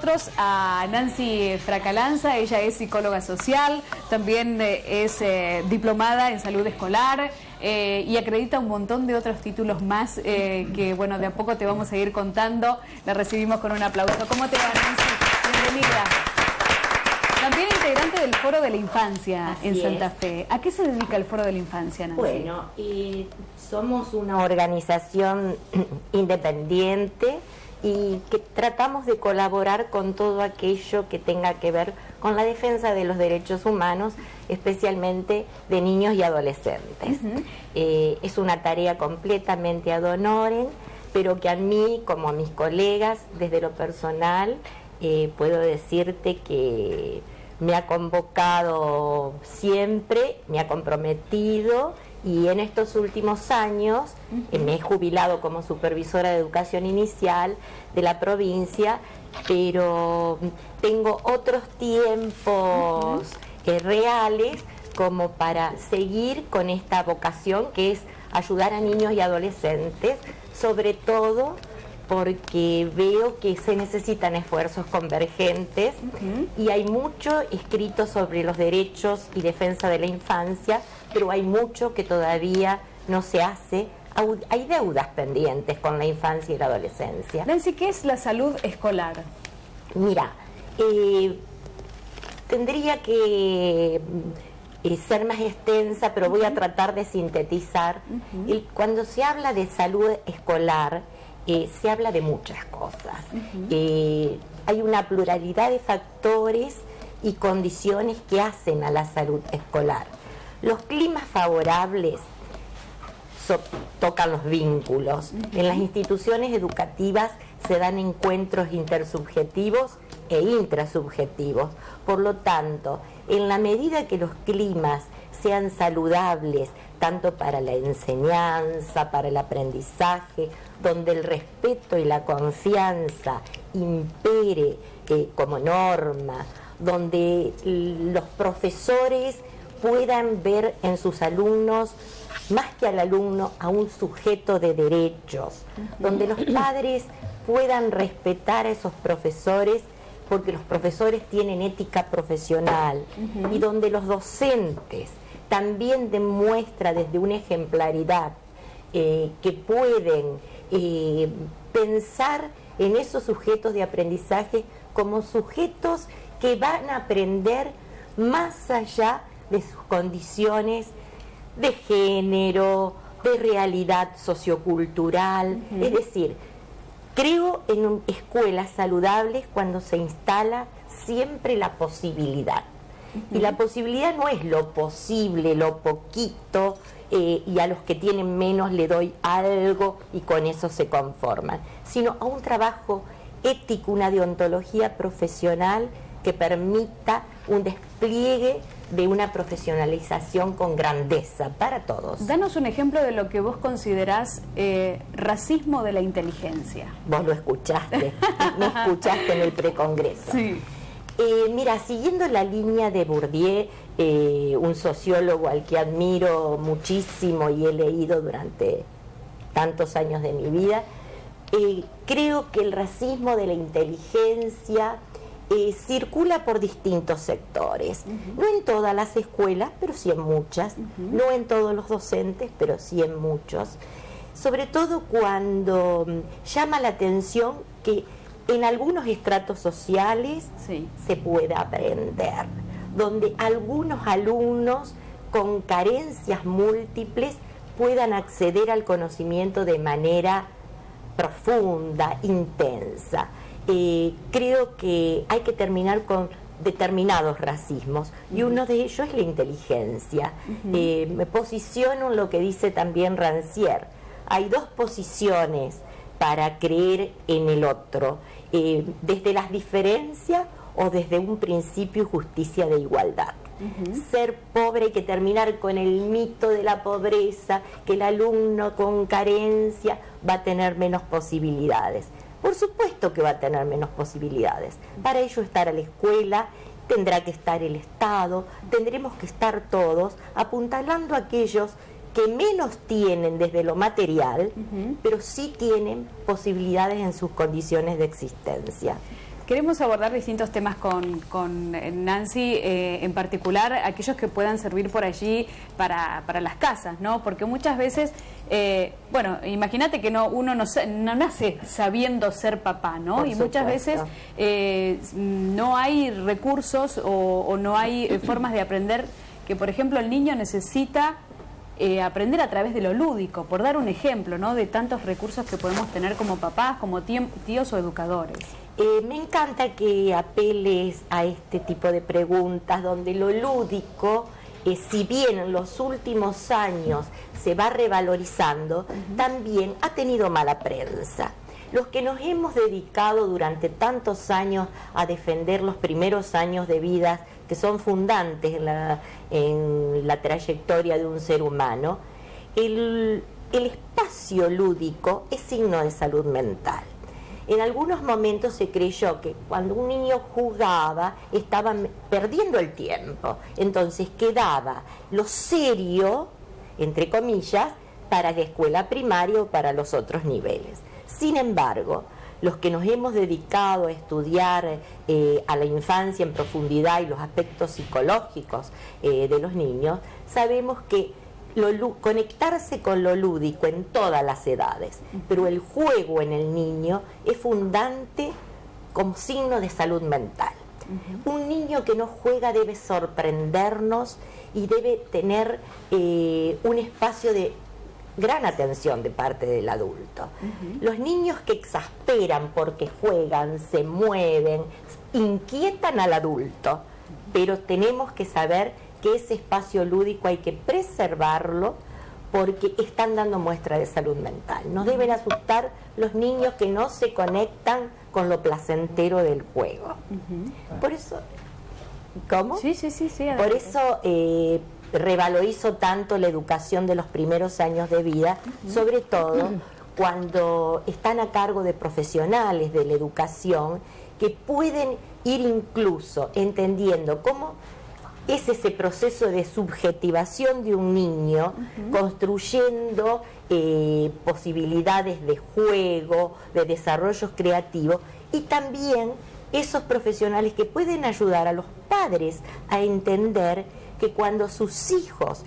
nosotros a Nancy Fracalanza. Ella es psicóloga social, también es diplomada en salud escolar y acredita un montón de otros títulos más que, bueno, de a poco te vamos a ir contando. La recibimos con un aplauso. ¿Cómo te va, Nancy? Bienvenida. También integrante del Foro de la Infancia en Santa Fe. ¿A qué se dedica el Foro de la Infancia, Nancy? Bueno, somos una organización independiente y que tratamos de colaborar con todo aquello que tenga que ver con la defensa de los derechos humanos, especialmente de niños y adolescentes. Es una tarea completamente ad honorem, pero que a mí, como a mis colegas, desde lo personal, puedo decirte que me ha convocado siempre, me ha comprometido, y en estos últimos años me he jubilado como supervisora de educación inicial de la provincia, pero tengo otros tiempos reales como para seguir con esta vocación que es ayudar a niños y adolescentes, sobre todo porque veo que se necesitan esfuerzos convergentes y hay mucho escrito sobre los derechos y defensa de la infancia, pero hay mucho que todavía no se hace. Hay deudas pendientes con la infancia y la adolescencia. Nancy, ¿qué es la salud escolar? Mira, tendría que ser más extensa, pero voy a tratar de sintetizar. Cuando se habla de salud escolar, se habla de muchas cosas. Hay una pluralidad de factores y condiciones que hacen a la salud escolar. Los climas favorables tocan los vínculos. En las instituciones educativas se dan encuentros intersubjetivos e intrasubjetivos. Por lo tanto, en la medida que los climas sean saludables, tanto para la enseñanza, para el aprendizaje, donde el respeto y la confianza impere como norma, donde los profesores puedan ver en sus alumnos, más que al alumno, a un sujeto de derechos, donde los padres puedan respetar a esos profesores, porque los profesores tienen ética profesional, y donde los docentes también demuestran desde una ejemplaridad que pueden pensar en esos sujetos de aprendizaje como sujetos que van a aprender más allá de sus condiciones de género, de realidad sociocultural. Es decir, creo en escuelas saludables cuando se instala siempre la posibilidad. Y la posibilidad no es lo posible, lo poquito, y a los que tienen menos le doy algo y con eso se conforman, sino a un trabajo ético, una deontología profesional que permita un despliegue de una profesionalización con grandeza para todos. Danos un ejemplo de lo que vos considerás racismo de la inteligencia. Vos lo escuchaste, me escuchaste en el precongreso. Sí. Mira, siguiendo la línea de Bourdieu, un sociólogo al que admiro muchísimo y he leído durante tantos años de mi vida, creo que el racismo de la inteligencia circula por distintos sectores, no en todas las escuelas, pero sí en muchas, no en todos los docentes, pero sí en muchos, sobre todo cuando llama la atención que en algunos estratos sociales se pueda aprender, donde algunos alumnos con carencias múltiples puedan acceder al conocimiento de manera profunda, intensa. Creo que hay que terminar con determinados racismos y uno de ellos es la inteligencia. Me posiciono en lo que dice también Rancière. Hay dos posiciones para creer en el otro, desde las diferencias o desde un principio y justicia de igualdad. Ser pobre, hay que terminar con el mito de la pobreza, que el alumno con carencia va a tener menos posibilidades. Por supuesto que va a tener menos posibilidades. Para ello estar a la escuela, tendrá que estar el Estado, tendremos que estar todos apuntalando a aquellos que menos tienen desde lo material, pero sí tienen posibilidades en sus condiciones de existencia. Queremos abordar distintos temas con Nancy, en particular aquellos que puedan servir por allí para las casas, ¿no? Porque muchas veces, bueno, imagínate que uno no nace sabiendo ser papá, ¿no? Por y muchas supuesto. veces no hay recursos o no hay formas de aprender que, por ejemplo, el niño necesita aprender a través de lo lúdico, por dar un ejemplo, ¿no? De tantos recursos que podemos tener como papás, como tíos o educadores. Me encanta que apeles a este tipo de preguntas donde lo lúdico, si bien en los últimos años se va revalorizando, también ha tenido mala prensa. Los que nos hemos dedicado durante tantos años a defender los primeros años de vida que son fundantes en la trayectoria de un ser humano, el espacio lúdico es signo de salud mental. En algunos momentos se creyó que cuando un niño jugaba estaba perdiendo el tiempo, entonces quedaba lo serio, entre comillas, para la escuela primaria o para los otros niveles. Sin embargo, los que nos hemos dedicado a estudiar a la infancia en profundidad y los aspectos psicológicos de los niños, sabemos que conectarse con lo lúdico en todas las edades, pero el juego en el niño es fundante como signo de salud mental. Un niño que no juega debe sorprendernos y debe tener un espacio de gran atención de parte del adulto. Los niños que exasperan porque juegan, se mueven, inquietan al adulto, pero tenemos que saber que ese espacio lúdico hay que preservarlo porque están dando muestra de salud mental. Nos deben asustar los niños que no se conectan con lo placentero del juego. Por eso, ¿cómo? Sí. Por eso revalorizo tanto la educación de los primeros años de vida, sobre todo cuando están a cargo de profesionales de la educación que pueden ir incluso entendiendo cómo es ese proceso de subjetivación de un niño, construyendo posibilidades de juego, de desarrollo creativo, y también esos profesionales que pueden ayudar a los padres a entender que cuando sus hijos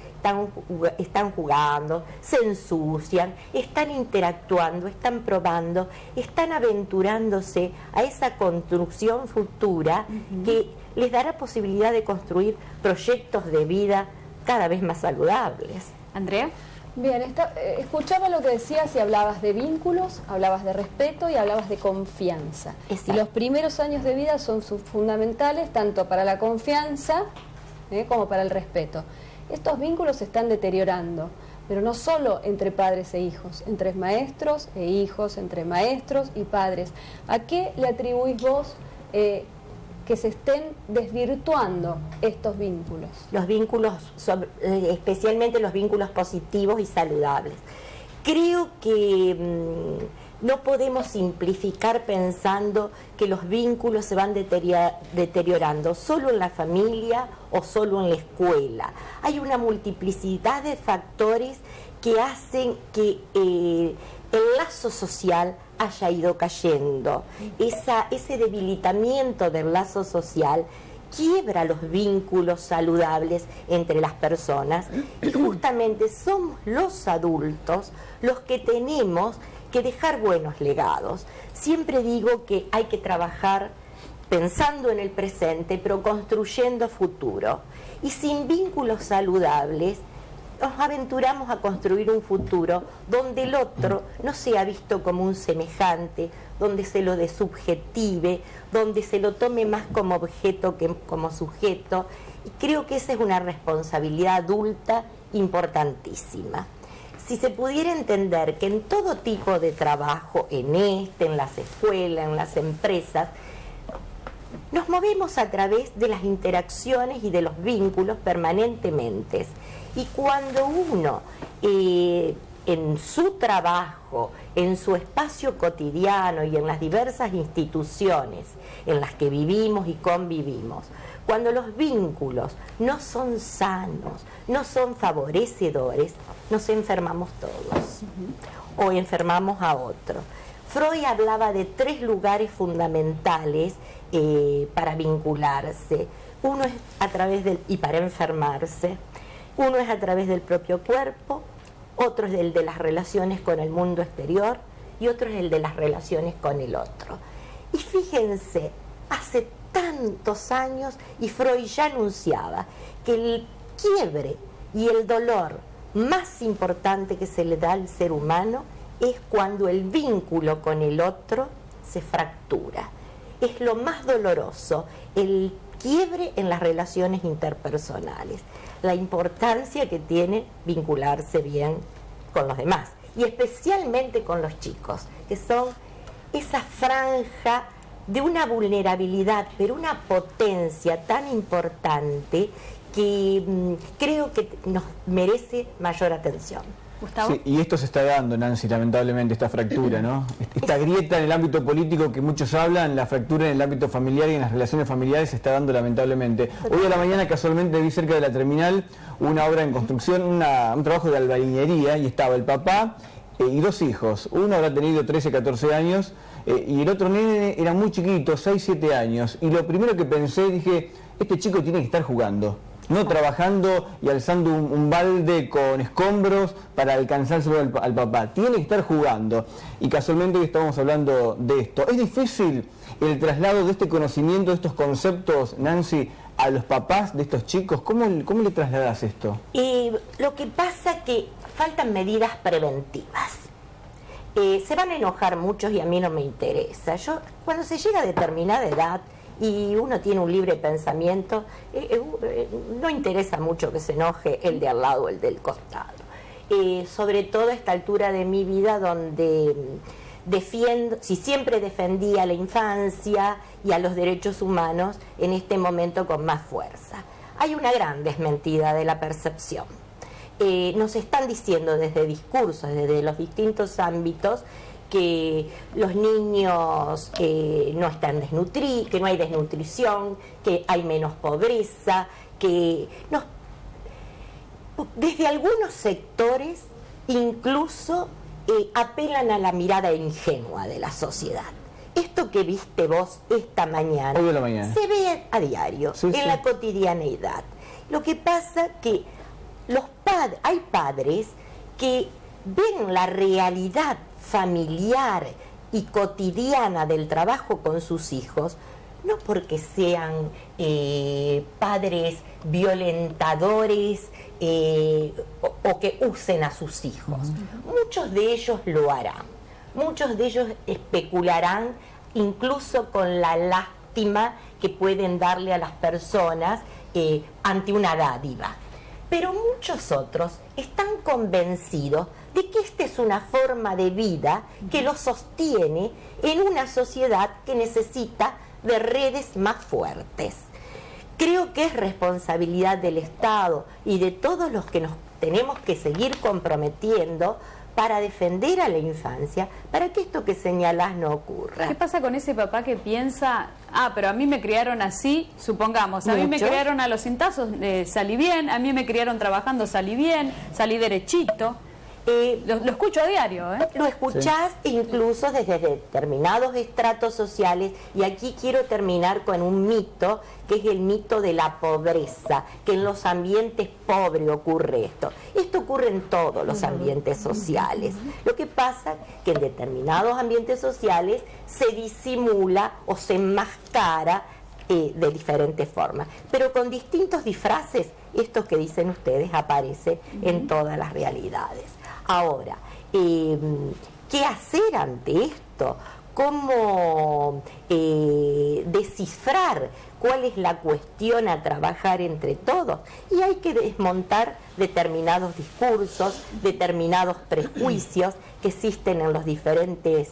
están jugando, se ensucian, están interactuando, están probando, están aventurándose a esa construcción futura que les dará posibilidad de construir proyectos de vida cada vez más saludables. Andrea. Bien, escuchaba lo que decías y hablabas de vínculos, hablabas de respeto y hablabas de confianza. Exacto. Y los primeros años de vida son fundamentales tanto para la confianza como para el respeto. Estos vínculos se están deteriorando, pero no solo entre padres e hijos, entre maestros e hijos, entre maestros y padres. ¿A qué le atribuís vos que se estén desvirtuando estos vínculos? Los vínculos, especialmente los vínculos positivos y saludables. Creo que no podemos simplificar pensando que los vínculos se van deteriorando solo en la familia o solo en la escuela. Hay una multiplicidad de factores que hacen que el lazo social haya ido cayendo. Ese debilitamiento del lazo social quiebra los vínculos saludables entre las personas, y justamente somos los adultos los que tenemos que dejar buenos legados. Siempre digo que hay que trabajar pensando en el presente, pero construyendo futuro. Y sin vínculos saludables nos aventuramos a construir un futuro donde el otro no sea visto como un semejante, donde se lo desubjetive, donde se lo tome más como objeto que como sujeto. Y creo que esa es una responsabilidad adulta importantísima. Si se pudiera entender que en todo tipo de trabajo, en las escuelas, en las empresas, nos movemos a través de las interacciones y de los vínculos permanentemente. Y cuando uno, en su trabajo, en su espacio cotidiano y en las diversas instituciones en las que vivimos y convivimos, cuando los vínculos no son sanos, no son favorecedores, nos enfermamos todos o enfermamos a otro. Freud hablaba de 3 lugares fundamentales para vincularse. Uno es a través y para enfermarse. Uno es a través del propio cuerpo, otro es el de las relaciones con el mundo exterior y otro es el de las relaciones con el otro. Y fíjense, hace tantos años, y Freud ya anunciaba que el quiebre y el dolor más importante que se le da al ser humano es cuando el vínculo con el otro se fractura. Es lo más doloroso, el quiebre en las relaciones interpersonales, la importancia que tiene vincularse bien con los demás, y especialmente con los chicos, que son esa franja de una vulnerabilidad, pero una potencia tan importante que creo que nos merece mayor atención. Gustavo. Sí, y esto se está dando, Nancy, lamentablemente, esta fractura, ¿no? Esta grieta en el ámbito político que muchos hablan, la fractura en el ámbito familiar y en las relaciones familiares se está dando lamentablemente. Hoy a la mañana casualmente vi cerca de la terminal una obra en construcción, un trabajo de albañilería, y estaba el papá y 2 hijos. Uno habrá tenido 13, 14 años y el otro nene era muy chiquito, 6, 7 años. Y lo primero que pensé, dije, este chico tiene que estar jugando, no trabajando y alzando un balde con escombros para alcanzárselo al papá. Tiene que estar jugando. Y casualmente hoy estamos hablando de esto. ¿Es difícil el traslado de este conocimiento, de estos conceptos, Nancy, a los papás de estos chicos? ¿Cómo le trasladas esto? Lo que pasa es que faltan medidas preventivas. Se van a enojar muchos y a mí no me interesa. Cuando se llega a determinada edad y uno tiene un libre pensamiento, no interesa mucho que se enoje el de al lado o el del costado. Sobre todo a esta altura de mi vida, donde si siempre defendía la infancia y a los derechos humanos, en este momento con más fuerza. Hay una gran desmentida de la percepción. Nos están diciendo desde discursos, desde los distintos ámbitos, que los niños no están desnutridos, que no hay desnutrición, que hay menos pobreza, desde algunos sectores incluso apelan a la mirada ingenua de la sociedad. Esto que viste vos esta mañana, hoy de la mañana, se ve a diario, en la cotidianeidad. Lo que pasa que hay padres que ven la realidad familiar y cotidiana del trabajo con sus hijos, no porque sean padres violentadores o que usen a sus hijos. Muchos de ellos lo harán, muchos de ellos especularán incluso con la lástima que pueden darle a las personas ante una dádiva. Pero muchos otros están convencidos de que esta es una forma de vida que los sostiene en una sociedad que necesita de redes más fuertes. Creo que es responsabilidad del Estado y de todos los que nos tenemos que seguir comprometiendo para defender a la infancia, para que esto que señalás no ocurra. ¿Qué pasa con ese papá que piensa, pero a mí me criaron así, supongamos, a mí me criaron a los cintazos, salí bien, a mí me criaron trabajando, salí bien, salí derechito? Lo escucho a diario, ¿eh? Lo escuchás incluso desde determinados estratos sociales, y aquí quiero terminar con un mito, que es el mito de la pobreza, que en los ambientes pobres ocurre esto. Esto ocurre en todos los ambientes sociales. Lo que pasa es que en determinados ambientes sociales se disimula o se enmascara de diferentes formas, pero con distintos disfraces. Estos que dicen ustedes aparece en todas las realidades. Ahora, ¿qué hacer ante esto? ¿Cómo descifrar cuál es la cuestión a trabajar entre todos? Y hay que desmontar determinados discursos, determinados prejuicios que existen en los diferentes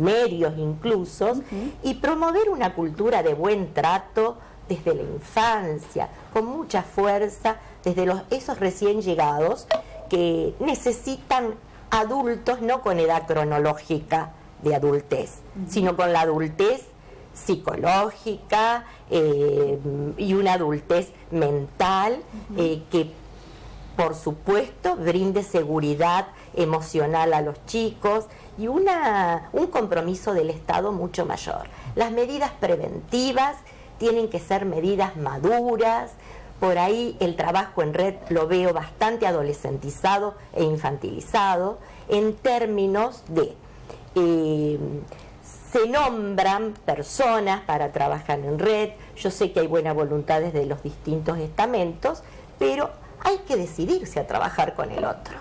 medios incluso, y promover una cultura de buen trato desde la infancia, con mucha fuerza, desde esos recién llegados que necesitan adultos no con edad cronológica de adultez, sino con la adultez psicológica y una adultez mental que por supuesto, brinde seguridad emocional a los chicos y un compromiso del Estado mucho mayor. Las medidas preventivas tienen que ser medidas maduras. Por ahí el trabajo en red lo veo bastante adolescentizado e infantilizado en términos de se nombran personas para trabajar en red. Yo sé que hay buena voluntad desde los distintos estamentos, pero hay que decidirse a trabajar con el otro.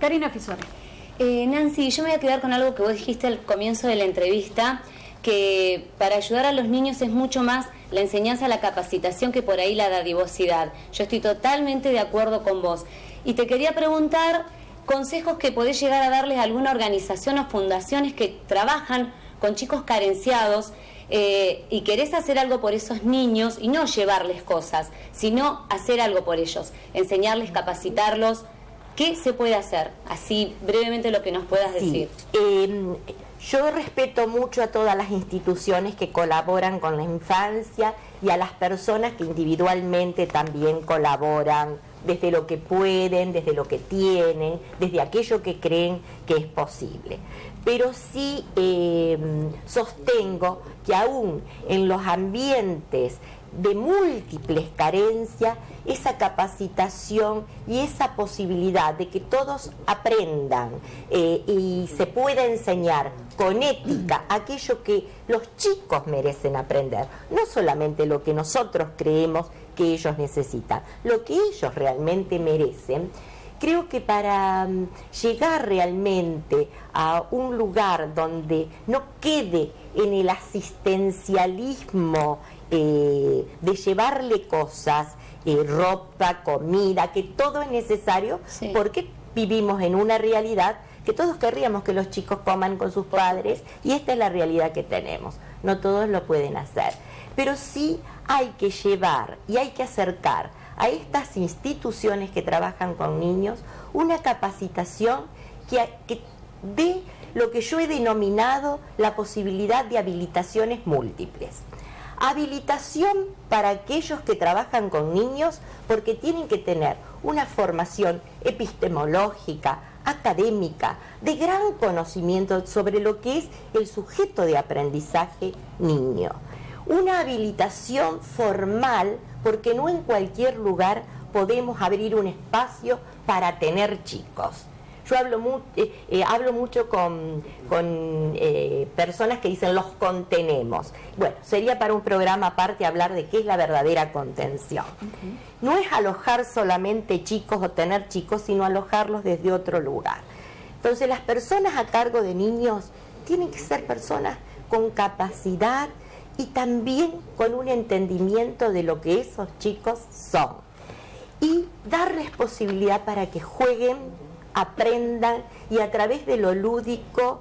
Karina Fisore. Nancy, yo me voy a quedar con algo que vos dijiste al comienzo de la entrevista, que para ayudar a los niños es mucho más la enseñanza, la capacitación, que por ahí la dadivosidad. Yo estoy totalmente de acuerdo con vos. Y te quería preguntar consejos que podés llegar a darles a alguna organización o fundaciones que trabajan con chicos carenciados y querés hacer algo por esos niños y no llevarles cosas, sino hacer algo por ellos, enseñarles, capacitarlos. ¿Qué se puede hacer? Así brevemente lo que nos puedas decir. Yo respeto mucho a todas las instituciones que colaboran con la infancia y a las personas que individualmente también colaboran desde lo que pueden, desde lo que tienen, desde aquello que creen que es posible. Pero sí sostengo que aún en los ambientes de múltiples carencias, esa capacitación y esa posibilidad de que todos aprendan y se pueda enseñar con ética aquello que los chicos merecen aprender, no solamente lo que nosotros creemos que ellos necesitan, lo que ellos realmente merecen. Creo que para llegar realmente a un lugar donde no quede en el asistencialismo de llevarle cosas, ropa, comida, que todo es necesario, sí, porque vivimos en una realidad que todos querríamos que los chicos coman con sus padres, y esta es la realidad que tenemos. No todos lo pueden hacer, pero sí hay que llevar y hay que acercar a estas instituciones que trabajan con niños una capacitación que dé lo que yo he denominado la posibilidad de habilitaciones múltiples. Habilitación para aquellos que trabajan con niños, porque tienen que tener una formación epistemológica, académica, de gran conocimiento sobre lo que es el sujeto de aprendizaje niño. Una habilitación formal, porque no en cualquier lugar podemos abrir un espacio para tener chicos. Yo hablo mucho con personas que dicen los contenemos. Bueno, sería para un programa aparte hablar de qué es la verdadera contención. No es alojar solamente chicos o tener chicos, sino alojarlos desde otro lugar. Entonces las personas a cargo de niños tienen que ser personas con capacidad y también con un entendimiento de lo que esos chicos son. Y darles posibilidad para que jueguen, aprendan y a través de lo lúdico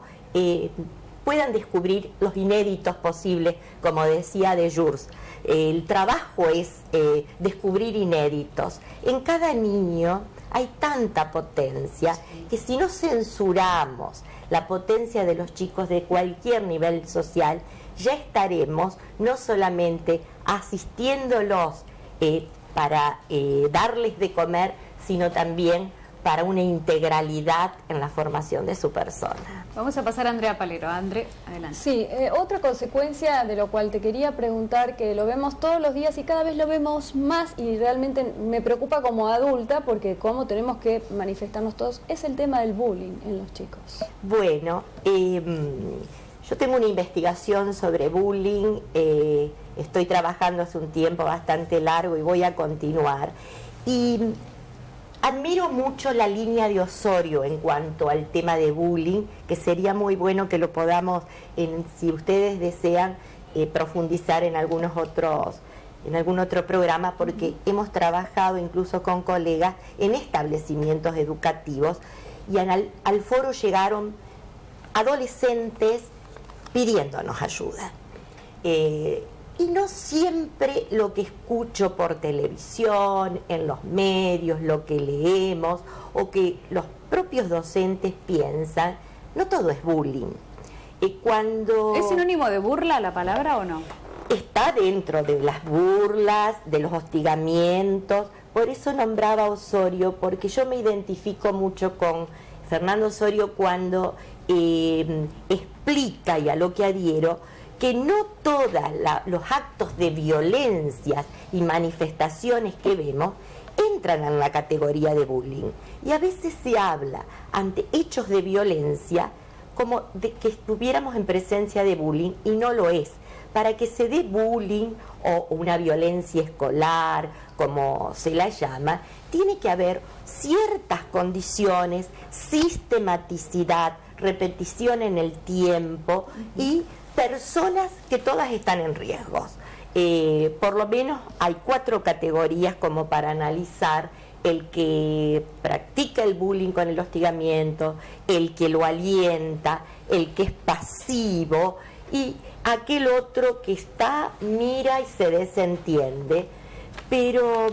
puedan descubrir los inéditos posibles, como decía de Jurs. El trabajo es descubrir inéditos. En cada niño hay tanta potencia que si no censuramos la potencia de los chicos de cualquier nivel social, ya estaremos no solamente asistiéndolos para darles de comer, sino también para una integralidad en la formación de su persona. Vamos a pasar a Andrea Palero. Andrea, adelante. Sí, otra consecuencia de lo cual te quería preguntar, que lo vemos todos los días y cada vez lo vemos más, y realmente me preocupa como adulta, porque cómo tenemos que manifestarnos todos, es el tema del bullying en los chicos. Bueno, yo tengo una investigación sobre bullying, estoy trabajando hace un tiempo bastante largo y voy a continuar. Y admiro mucho la línea de Osorio en cuanto al tema de bullying, que sería muy bueno que lo podamos, si ustedes desean, profundizar en algún otro programa, porque hemos trabajado incluso con colegas en establecimientos educativos, y al foro llegaron adolescentes pidiéndonos ayuda. Y no siempre lo que escucho por televisión, en los medios, lo que leemos o que los propios docentes piensan, no todo es bullying. ¿Es sinónimo de burla la palabra o no? Está dentro de las burlas, de los hostigamientos, Por eso nombraba a Osorio, porque yo me identifico mucho con Fernando Osorio cuando explica, y a lo que adhiero, que no todos los actos de violencias y manifestaciones que vemos entran en la categoría de bullying. Y a veces se habla ante hechos de violencia como de que estuviéramos en presencia de bullying, y no lo es. Para que se dé bullying o una violencia escolar, como se la llama, tiene que haber ciertas condiciones, sistematicidad, repetición en el tiempo y personas que todas están en riesgos. Por lo menos hay 4 categorías como para analizar: el que practica el bullying con el hostigamiento, el que lo alienta, el que es pasivo y aquel otro que está, mira y se desentiende. Pero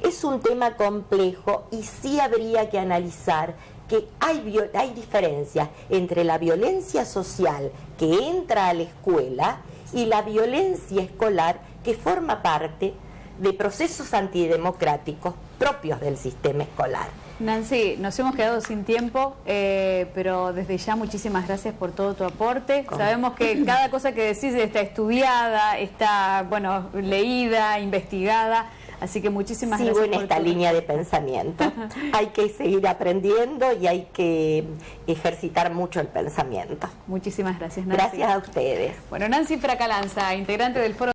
es un tema complejo y sí habría que analizar que hay diferencias entre la violencia social que entra a la escuela y la violencia escolar que forma parte de procesos antidemocráticos propios del sistema escolar. Nancy, nos hemos quedado sin tiempo, pero desde ya muchísimas gracias por todo tu aporte. Sabemos que cada cosa que decís está estudiada, está, bueno, leída, investigada, así que muchísimas gracias. Sigo en esta línea de pensamiento. Hay que seguir aprendiendo y hay que ejercitar mucho el pensamiento. Muchísimas gracias, Nancy. Gracias a ustedes. Bueno, Nancy Fracalanza, integrante del Foro